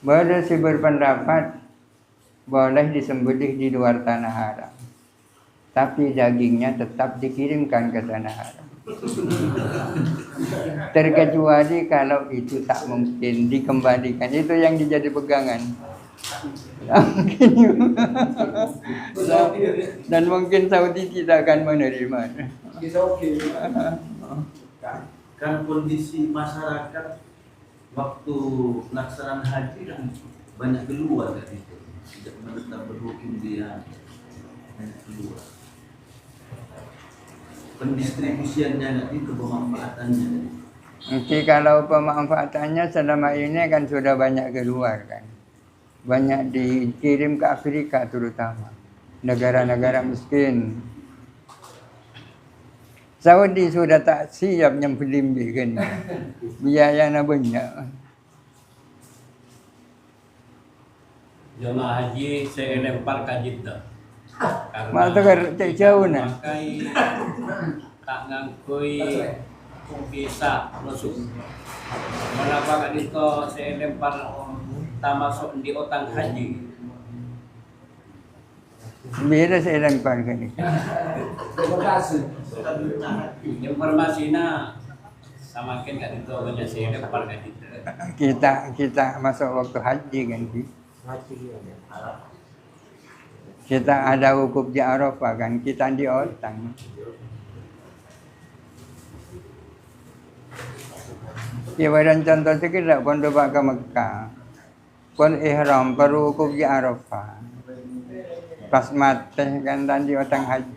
Boleh si berpendapat boleh disembelih di luar tanah haram, tapi dagingnya tetap dikirimkan ke tanah haram. Terkecuali kalau itu tak mungkin dikembalikan, itu yang dijadi pegangan. Dan mungkin Saudi tidak akan menerima.
Kan kondisi masyarakat waktu pelaksanaan haji kan banyak keluar dari itu, tidak menetap berhukum dia keluar. Pendistribusiannya nanti ke pemanfaatannya.
Oke, kalau pemanfaatannya selama ini kan sudah banyak keluar kan. Banyak dikirim ke Afrika terutama. Negara-negara miskin. Saudi sudah tak siap nyembelih kan. Biayanya banyak.
Jemaah haji saya lempar ke Jeddah.
Mata cek jauh nah.
Pakai tak ngangkui visa masuk. Kenapa kan itu saya lempar tak masuk di otang haji.
Bila saya lempar kan itu.
Informasinya samakin kan itu banyak saya lempar kan itu.
Kita masuk waktu haji kan. Kita ada wukuf di Arafah kan, kita di otang. Ibarat contoh sekedar pondok ke Mekah. pun ihram berwukuf di Arafah. Pas mati kan tadi orang haji.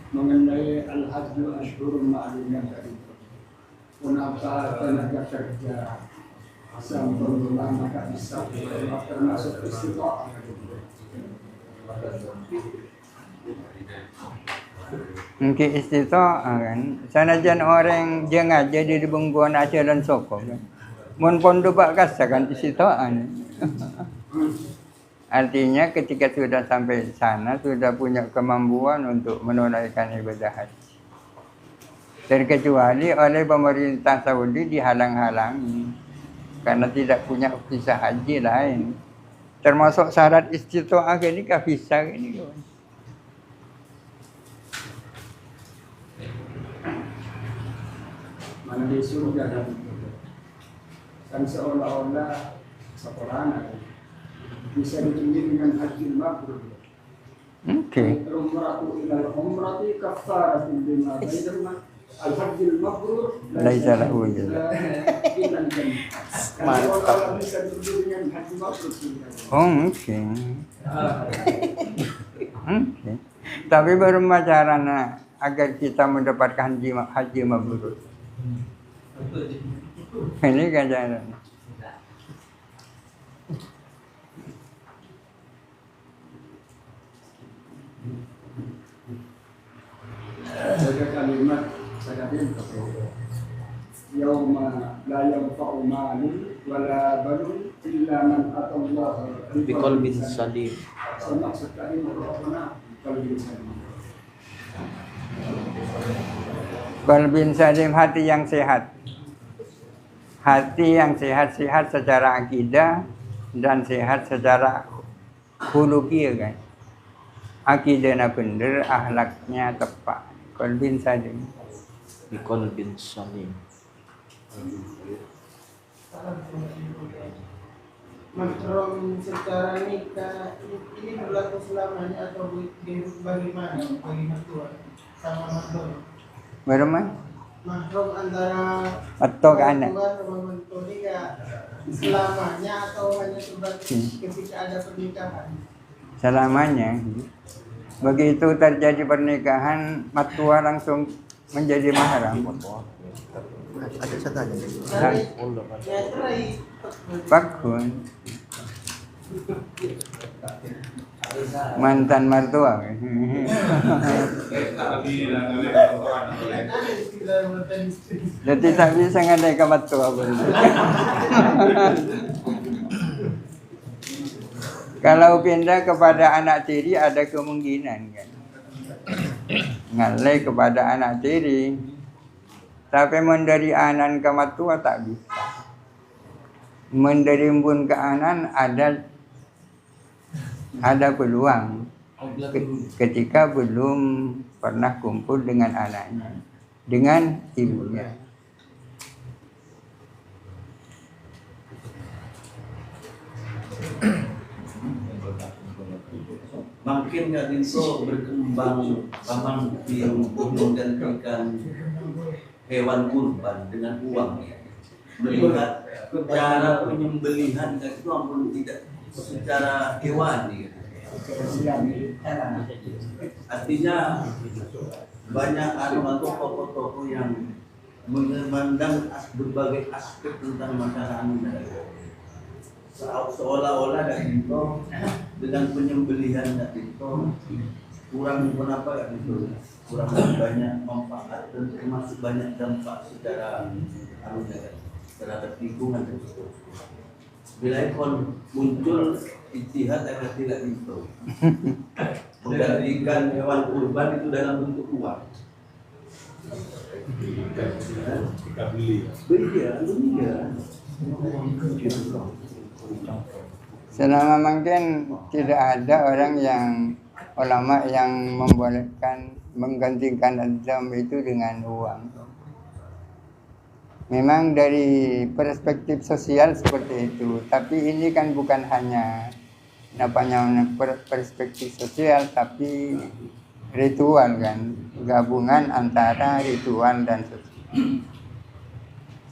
Mengenai al-hajj ashhurun ma'lumat tadi. Kenapa tenaga kerja sampai ulama tak bisa termasuk istiqomah?
Mungkin istitaah kan. Sanajan orang jangan jadi di bengkuan aja dan sokong kan. Mun pon dubak kasa kan istitaah. Artinya ketika sudah sampai di sana sudah punya kemampuan untuk menunaikan ibadah haji. Terkecuali oleh pemerintah Saudi dihalang-halangi karena tidak punya visa haji lain. Termasuk syarat istitaah ini kah visa ini.
Mana di surga dan seolah-olah seorang bisa ditunjuk dengan haji mabrur.
Oke.
Umratu ilal umrati kafaratun lima bainahuma. Al-hajjul mabrur
Laisa lahu jaza.
Mantap. Bisa ditunjuk dengan haji mabrur.
Oh, mungkin. Oke. Tapi bagaimana caranya agar kita mendapatkan haji mabrur? Ini kan caranya.
Ada kalimat saya bintu. Yauma la yanfa'u malun wala banun illa man atallaha
biqalbin salim.
Maksud kalimat Rabbana qalbin salim.
Qalbin salim, hati yang sehat. Hati yang sehat secara akidah dan sehat secara khuluqiyah kan. Akidahnya bener, akhlaknya tepat. Qalbin salim.
Biqalbin salim.
Mahram secara nikah ini berlaku selamanya atau bagaimana bagi mertua sama mahram?
Bagaimana?
Mahram antara
Atau ke anak?
sama mertua nikah selamanya atau hanya sebatas ketika ada pernikahan?
Selamanya. Begitu terjadi pernikahan, matua langsung menjadi mahram.
Ada catanya.
Bagus. Mantan mertua. Jadi tak bisa ngadai ke mertua pun. Kalau pindah kepada anak tiri ada kemungkinan kan. Ngalai kepada anak tiri. Tapi mendari anan ke mertua tak bisa. Mendarimbun ke anan ada peluang ketika belum pernah kumpul dengan anaknya, dengan ibunya.
Makin nggak itu berkembang memang menggantikan hewan kurban dengan uang ya. Melihat cara penyembelihan itu ampun tidak secara hewani gitu. Artinya banyak atau tokoh-tokoh yang memandang berbagai aspek tentang masalah seolah-olah dari itu dengan penyembelihan dari itu kurang kenapa gitu, kurang banyak manfaat dan termasuk banyak dampak secara terhadap lingkungan. Bila ikon muncul ijtihad yang tidak itu menggantikan hewan kurban itu dalam bentuk uang.
Kita beli.
Iya.
Selama mungkin tidak ada orang yang ulama yang membolehkan menggantikan azam itu dengan uang. Memang dari perspektif sosial seperti itu, tapi ini kan bukan hanya perspektif sosial, tapi ritual kan, gabungan antara ritual dan sosial.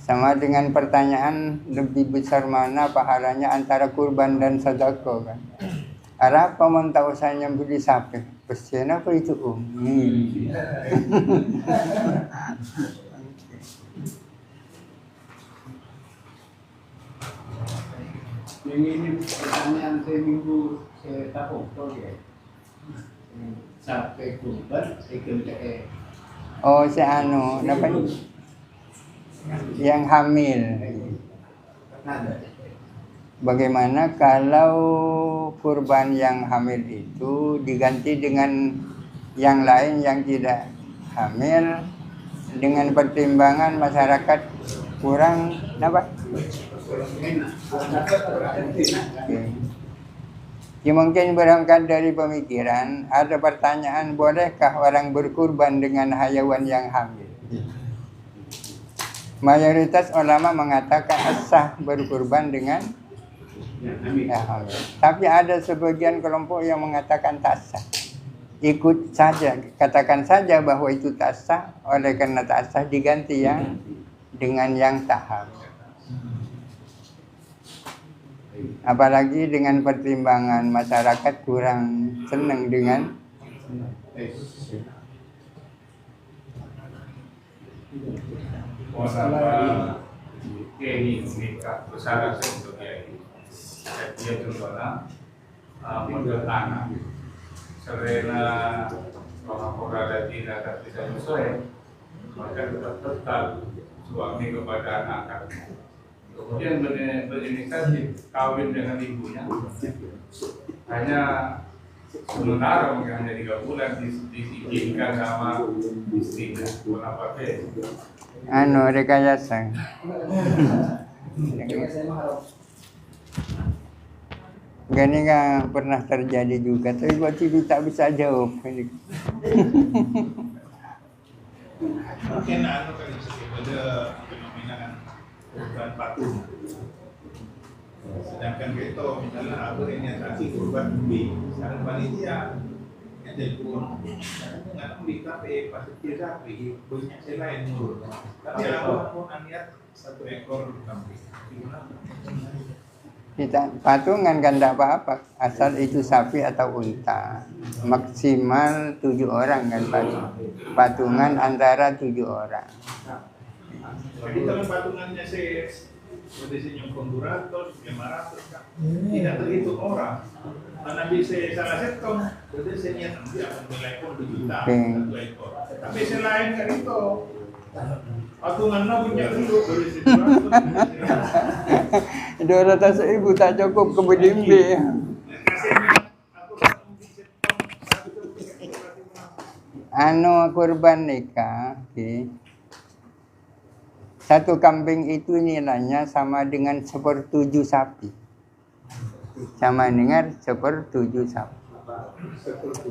Sama dengan pertanyaan lebih besar mana pahalanya antara kurban dan sedekah kan. Apa mau tahu saya beli sapi? Pesen apa itu
Ini pertanyaan seminggu saya tahu ya. Sampai kurban ikut
Oh, si anu, apa yang hamil. Bagaimana kalau kurban yang hamil itu diganti dengan yang lain yang tidak hamil dengan pertimbangan masyarakat kurang apa? Ya, mungkin berangkat dari pemikiran ada pertanyaan, bolehkah orang berkurban dengan hayawan yang hamil? Mayoritas ulama mengatakan sah berkurban dengan ya, hamil. Tapi ada sebagian kelompok yang mengatakan tak sah. Ikut saja, katakan saja bahwa itu tak sah, oleh karena tak sah diganti yang dengan yang tak hamil. Apalagi dengan pertimbangan masyarakat kurang senang dengan
ini menikah besar untuk dia contohnya model tanah serena orang ada tidak bisa sesuai maka tetap suami kepada anak. Kemudian berinisiatif kawin dengan ibunya hanya sementara, mungkin hanya 3 bulan diizinkan sama istrinya. Kenapa
anu rekayasa? Gini nggak pernah terjadi juga, tapi buat ibu tak bisa jawab.
mungkin anu kan ada fenomena kan kurban patung. Sedangkan kita misalnya berinisiasi kurban lebih, sekarang panitia yang telepon, nggak beli tapi pasti tidak sapi banyak selain nurut. Tapi kalau pun niat 1 ekor kambing, gimana?
Kita patungan kan tidak apa-apa, asal itu sapi atau unta. Maksimal 7 orang kan patungan antara 7 orang.
Tapi kalau patungannya kondisinya 200, 500 kan tidak terhitung orang. Karena bisa salah setong, jadi saya niat nanti akan telepon 2 juta 1 ekor. Tapi selain kan itu patungannya punya dulu dari situ.
200.000 tak cukup ke bedimbi. Anu kurban nikah, okay. 1 kambing itu nilainya sama dengan 1/7 sapi. Sama dengan 1/7 sapi.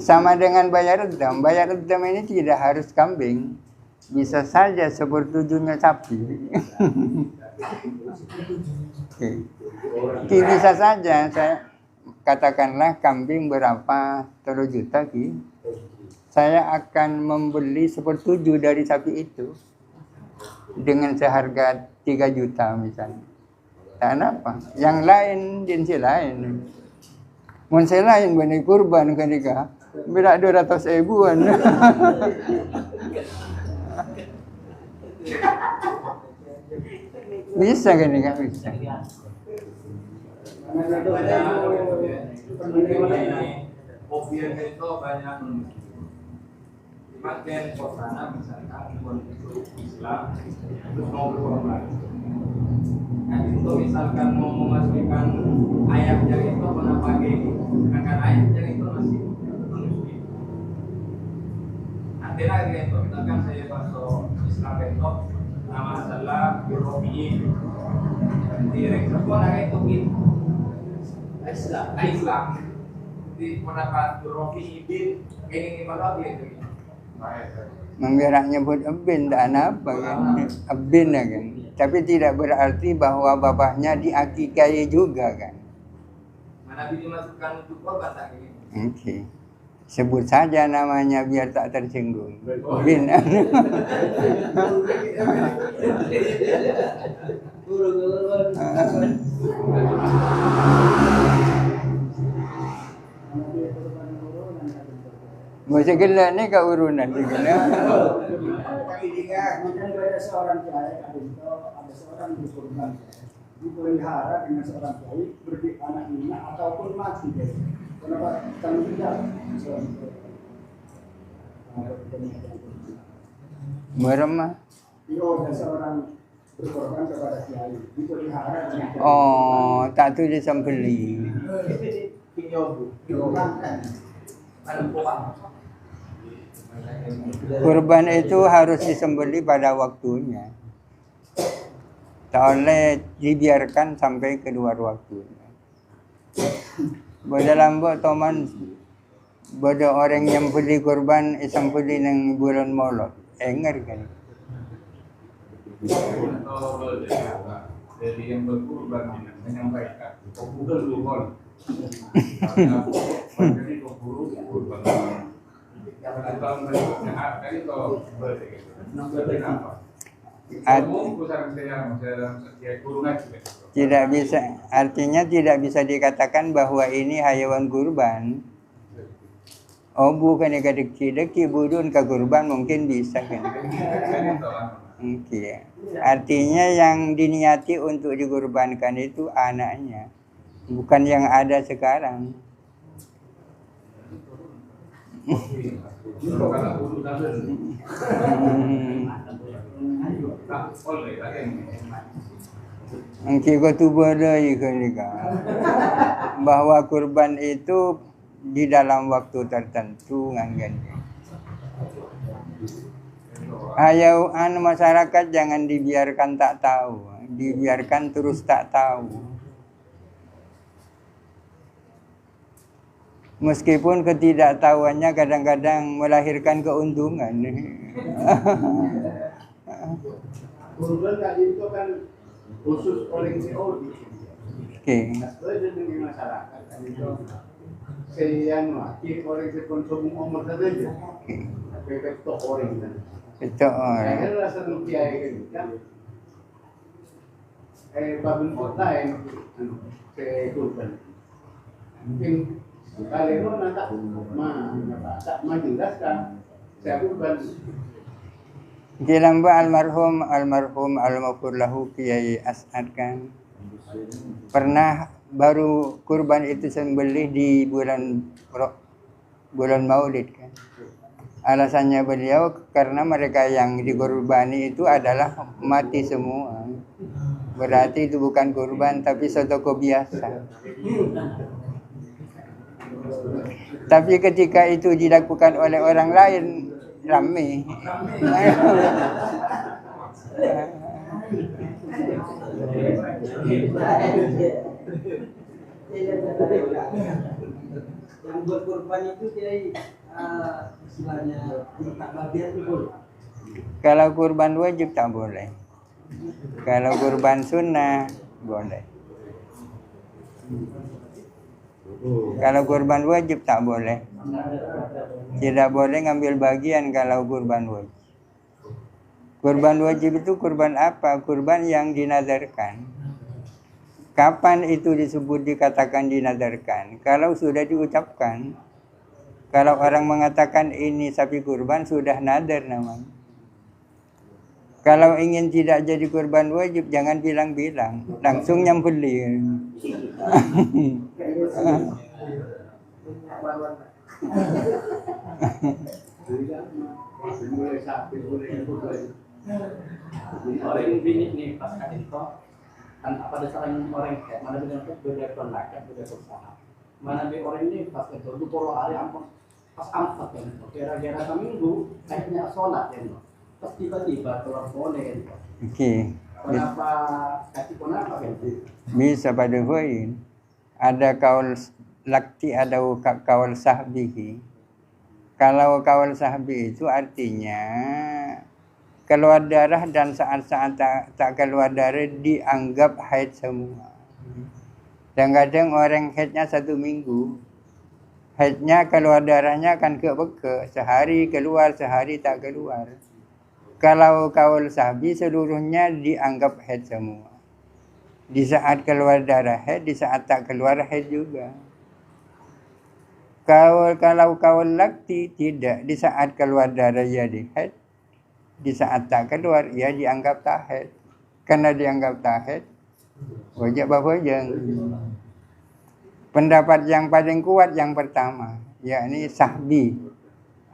Sama dengan bayar redam. Bayar redam ini tidak harus kambing. Bisa saja 1/7-nya sapi. Okay. Bisa saja saya katakanlah kambing berapa 3 juta ki. Saya akan membeli 1/7 dari sapi itu dengan seharga 3 juta misalnya. Kenapa? Yang lain jenis lain. Monsel lain bani kurban ketika bila 200.000-an. Bisa kan ini kan bisa.
Mobil itu banyak dipakai suasana misalkan untuk Islam terus mau berkorban. Nah itu misalkan mau memasukkan ayatnya itu mana pakai, sedangkan ayatnya itu masih muslim. Artinya gitu, misalkan saya masuk Islam itu nama salah European direct sekolah itu gitu Islam di pendapat European ini malah gitu.
Menggerak nyebut Abin tak apa kan, Abin kan. Tapi tidak berarti bahwa bapaknya diakikai juga kan.
Mana dimasukkan untuk korban tak gitu.
Oke. Sebut saja namanya biar tak tersinggung. Bin. Masih gila nih kau urunan juga.
Kemudian ada seorang kiai, ada seorang dikurban, dipelihara dengan seorang kiai, beri anak minyak ataupun mati. Kenapa kami tidak?
Meremah.
Iya, ada seorang berkorban kepada kiai, dipelihara dengan kiai.
Oh, tak tu disembeli. Kurban itu harus disembeli pada waktunya. Tak boleh dibiarkan sampai keluar waktunya. Dalam buat toman pada orang yang beli kurban sembeli nang bulan Maulud. Engar kan.
Jadi yang berkurban menyampaikan, bukan lupa. Jadi kurban. Tahun berikutnya akan itu
tidak bisa, artinya tidak bisa dikatakan bahwa ini hayawan kurban. Oh bukan kadek-kadek budun ke kurban mungkin bisa kan. Okay. Artinya yang diniati untuk dikurbankan itu anaknya, bukan yang ada sekarang. Engkau tu boleh bahwa kurban itu di dalam waktu tertentu nganggan. Ayo masyarakat jangan dibiarkan tak tahu, dibiarkan terus tak tahu. Meskipun ketidaktahuannya kadang-kadang melahirkan keuntungan.
Kurban tadi itu kan khusus orang Saudi.
Oke.
Sesuai dengan masyarakat kan itu sekian mati orang konsum umur saja. Bebek tok orang kan.
Itu orang.
Saya rasa rupiah kan. Babin kota yang ke kurban. Mungkin kalau nak tak menjelaskan saya kurban.
Dilamba almarhum al-maghfur lahu Kiai As'ad kan pernah baru kurban itu sembelih di bulan Maulid kan. Alasannya beliau karena mereka yang dikurbani itu adalah mati semua. Berarti itu bukan kurban tapi sodako biasa. Tapi ketika itu dilakukan oleh orang lain rame.
Yang buat kurban itu kiai istilahnya tak bagian itu.
Kalau kurban wajib tak boleh. Kalau kurban sunnah boleh. Kalau kurban wajib tak boleh. Tidak boleh ngambil bagian kalau kurban wajib. Kurban wajib itu kurban apa? Kurban yang dinadarkan. Kapan itu disebut dikatakan dinadarkan? Kalau sudah diucapkan. Kalau orang mengatakan ini sapi kurban sudah nadar namanya. Kalau ingin tidak jadi kurban wajib jangan bilang-bilang, langsung nyembeli.
Orang bini nih pas kasih kok kan pada seorang orang kayak mana bilang tuh beda kontak beda usaha mana be orang ini pas itu poro hari ampun pas angkat kan kira-kira seminggu kayaknya sholat ya pas tiba-tiba keluar boleh kan.
Oke.
Kenapa kasih kenapa kan?
Bisa pada poin. Ada kaul lakti ada kaul sahbihi. Kalau kaul sahbi itu artinya keluar darah dan saat-saat tak keluar darah dianggap haid semua. Dan kadang orang haidnya 1 minggu. Haidnya keluar darahnya kan ke sehari keluar, sehari tak keluar. Kalau kaul sahbi seluruhnya dianggap haid semua. Di saat keluar darah haid, di saat tak keluar haid juga. Kalau kaul lakti tidak, di saat keluar darah ia di haid, di saat tak keluar ia dianggap tak haid. Karena dianggap tak haid, wajib berhujung. Pendapat yang paling kuat yang pertama, yakni sahbi.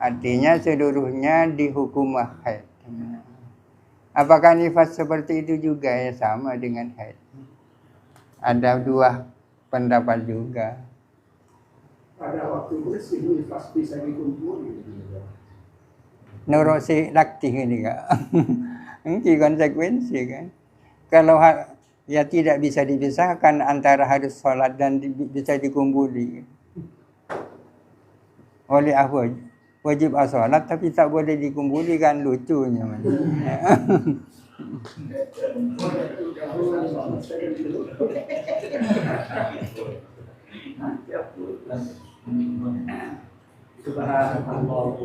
Artinya seluruhnya dihukum haid. Apakah nifas seperti itu juga? Ya sama dengan haid. Ada dua pendapat juga.
Pada waktu bersih nifas bisa dikumpul.
Neurosi lakti ini kak. Ini konsekuensi kan. Kalau ya tidak bisa dipisahkan antara harus sholat dan bisa dikumpuli. Oleh apa? Wajib sholat tapi tak boleh dikumpuli kan lucunya. Subhanallah.